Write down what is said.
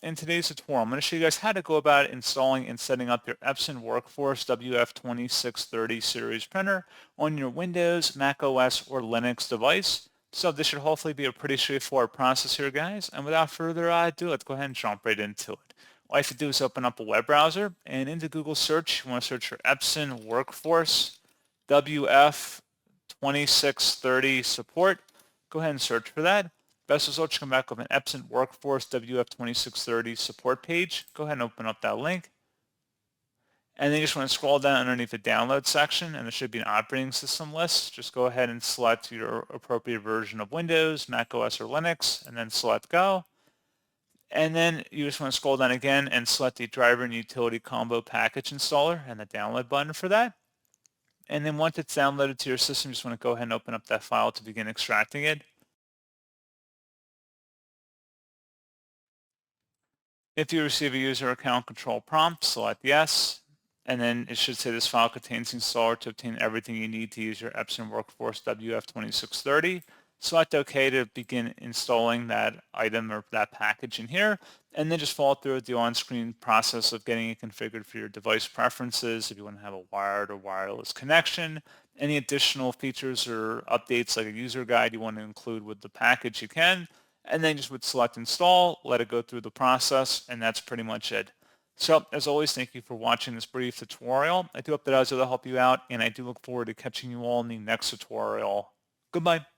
in today's tutorial, I'm going to show you guys how to go about installing and setting up your Epson WorkForce WF-2630 series printer on your Windows, Mac OS, or Linux device. So this should hopefully be a pretty straightforward process here, guys. And without further ado, let's go ahead and jump right into it. All you have to do is open up a web browser, and into Google search, you want to search for Epson WorkForce WF-2630 support. Go ahead and search for that. Best results come back with an Epson WorkForce WF-2630 support page. Go ahead and open up that link. And then you just want to scroll down underneath the download section, and there should be an operating system list. Just go ahead and select your appropriate version of Windows, Mac OS, or Linux, and then select Go. And then you just want to scroll down again and select the driver and utility combo package installer and the download button for that. And then once it's downloaded to your system, you just want to go ahead and open up that file to begin extracting it. If you receive a user account control prompt, select yes, and then it should say this file contains the installer to obtain everything you need to use your Epson WorkForce WF-2630. Select OK to begin installing that item or that package in here, and then just follow through the on-screen process of getting it configured for your device preferences, if you want to have a wired or wireless connection, any additional features or updates like a user guide you want to include with the package you can, and then just would select install, let it go through the process, and that's pretty much it. So as always, thank you for watching this brief tutorial. I do hope that I was able to help you out, and I do look forward to catching you all in the next tutorial. Goodbye.